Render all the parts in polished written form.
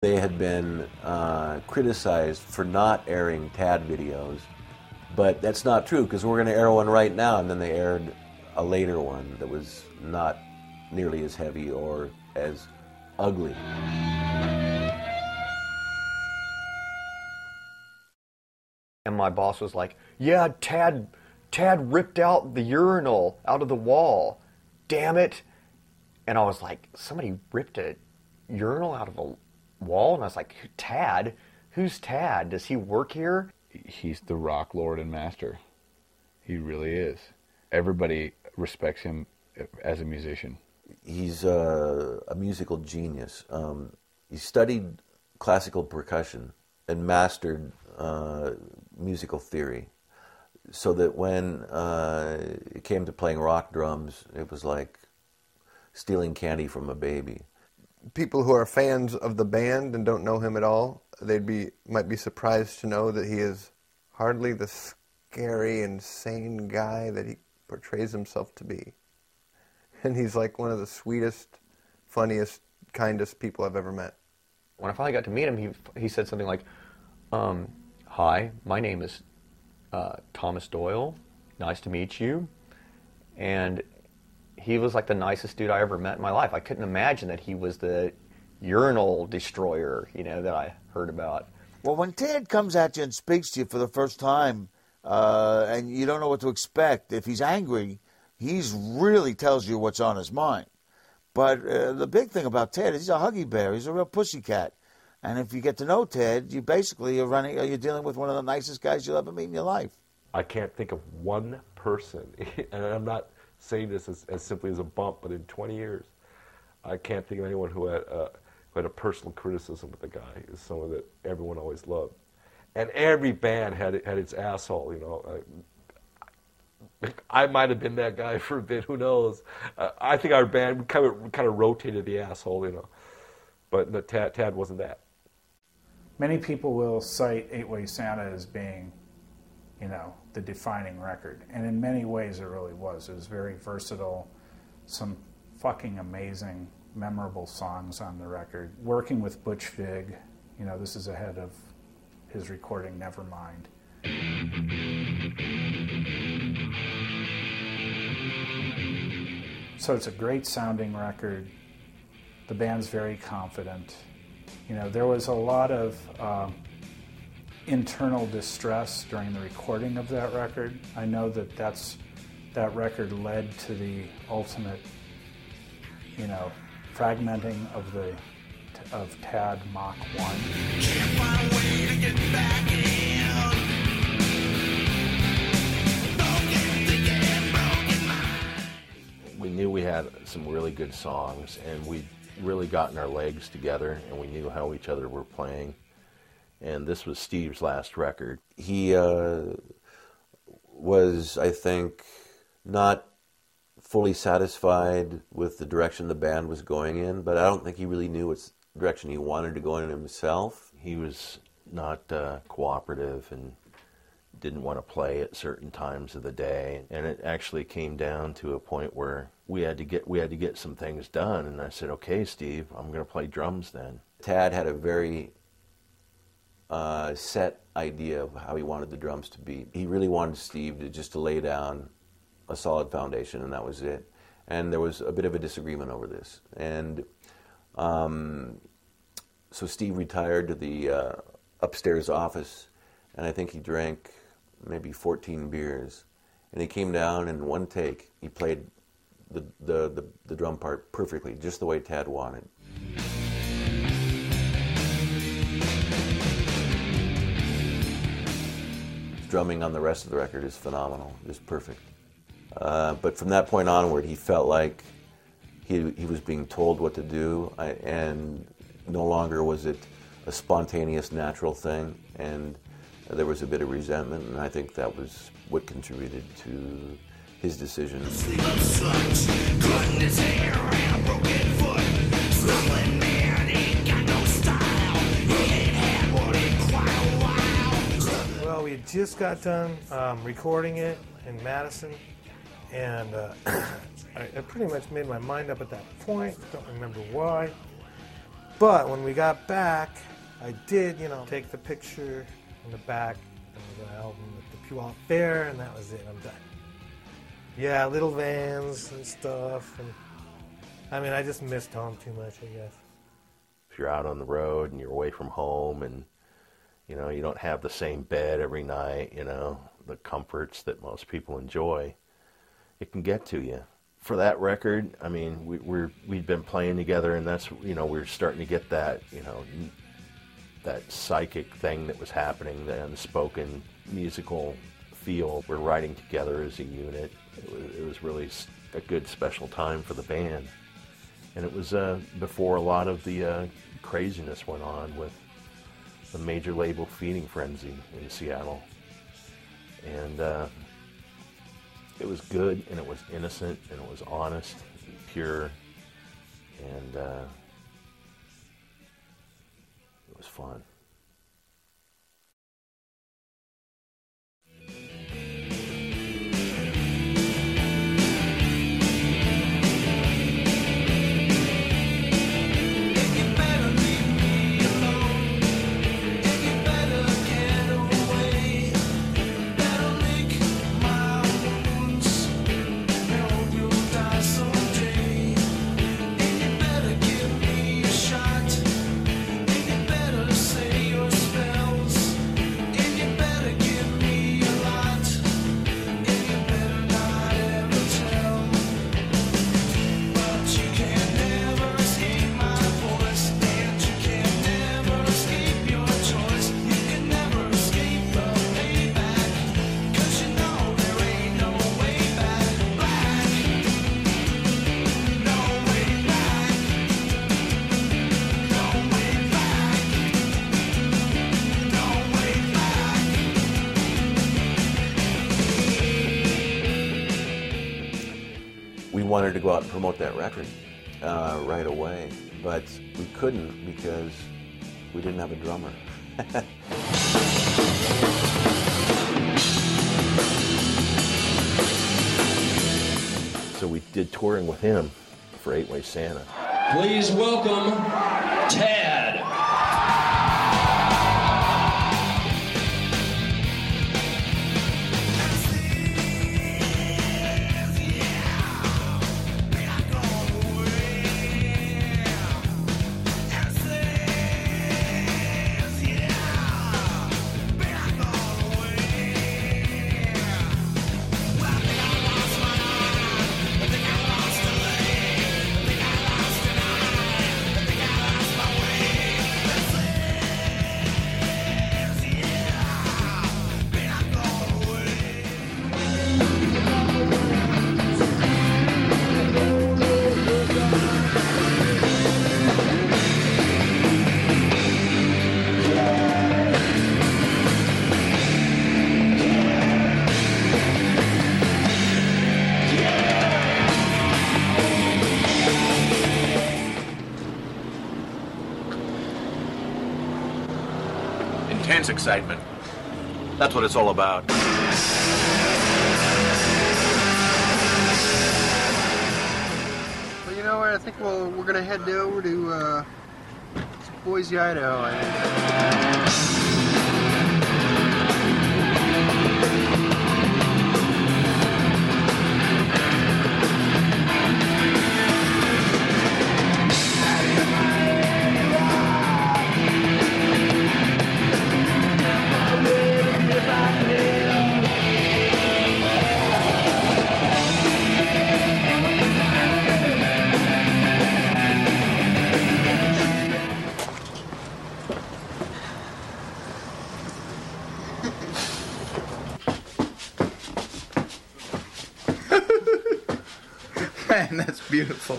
They had been criticized for not airing Tad videos, but that's not true, because we're going to air one right now, and then they aired a later one that was not nearly as heavy or as ugly. And my boss was like, yeah, Tad ripped out the urinal out of the wall. Damn it. And I was like, somebody ripped a urinal out of a wall? And I was like, Tad? Who's Tad? Does he work here? He's the rock lord and master. He really is. Everybody respects him as a musician. He's a musical genius. He studied classical percussion and mastered musical theory, so that when it came to playing rock drums, it was like stealing candy from a baby. People who are fans of the band and don't know him at all, might be surprised to know that he is hardly the scary, insane guy that he portrays himself to be. And he's like one of the sweetest, funniest, kindest people I've ever met. When I finally got to meet him, he said something like, hi, my name is Thomas Doyle. Nice to meet you. And he was like the nicest dude I ever met in my life. I couldn't imagine that he was the urinal destroyer, that I heard about. Well, when Tad comes at you and speaks to you for the first time, and you don't know what to expect, if he's angry, he really tells you what's on his mind. But the big thing about Tad is he's a huggy bear. He's a real pussycat. And if you get to know Ted, you basically you're dealing with one of the nicest guys you'll ever meet in your life. I can't think of one person, and I'm not saying this as simply as a bump, but in 20 years, I can't think of anyone who had a personal criticism of the guy. Is someone that everyone always loved. And every band had its asshole, I might have been that guy for a bit, who knows. I think our band kind of rotated the asshole, but no, Tad wasn't that. Many people will cite Eight-Way Santa as being, the defining record. And in many ways it really was. It was very versatile, some fucking amazing, memorable songs on the record. Working with Butch Vig, this is ahead of his recording Nevermind. So it's a great sounding record. The band's very confident. There was a lot of internal distress during the recording of that record. I know that record led to the ultimate, fragmenting of Tad Mach 1. Can't find a way to get back in. We knew we had some really good songs, and we'd really gotten our legs together, and we knew how each other were playing. And this was Steve's last record. He was, I think, not fully satisfied with the direction the band was going in, but I don't think he really knew what direction he wanted to go in himself. He was not cooperative and didn't want to play at certain times of the day, and it actually came down to a point where we had to get some things done. And I said, "Okay, Steve, I'm going to play drums then." Tad had a very set idea of how he wanted the drums to be. He really wanted Steve to lay down a solid foundation, and that was it. And there was a bit of a disagreement over this. And so Steve retired to the upstairs office, and I think he drank maybe 14 beers. And he came down, and in one take, he played the drum part perfectly, just the way Tad wanted. Drumming on the rest of the record is phenomenal, just perfect. But from that point onward, he felt like he was being told what to do, and no longer was it a spontaneous, natural thing, and there was a bit of resentment, and I think that was what contributed to his decision. Well, we had just got done recording it in Madison, and I pretty much made my mind up at that point. Don't remember why. But when we got back, I did, take the picture in the back of the album at the Puyallup Fair, and that was it. I'm done. Yeah, little vans and stuff. And I just missed home too much, I guess. If you're out on the road and you're away from home and, you don't have the same bed every night, the comforts that most people enjoy, it can get to you. For that record, we'd been playing together, and that's, we're starting to get that, that psychic thing that was happening, the unspoken musical feel. We're writing together as a unit. It was really a good special time for the band. And it was before a lot of the craziness went on with the major label feeding frenzy in Seattle. And it was good, and it was innocent, and it was honest and pure, and it was fun. Wanted to go out and promote that record right away, but we couldn't because we didn't have a drummer. So we did touring with him for 8-Way Santa. Please welcome Tad. Intense excitement. That's what it's all about. Well, you know what? I think we're going to head over to Boise, Idaho, I think. Man, that's beautiful.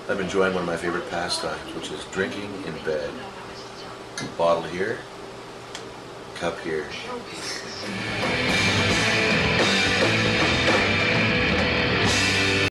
I'm enjoying one of my favorite pastimes, which is drinking in bed. Bottle here, cup here.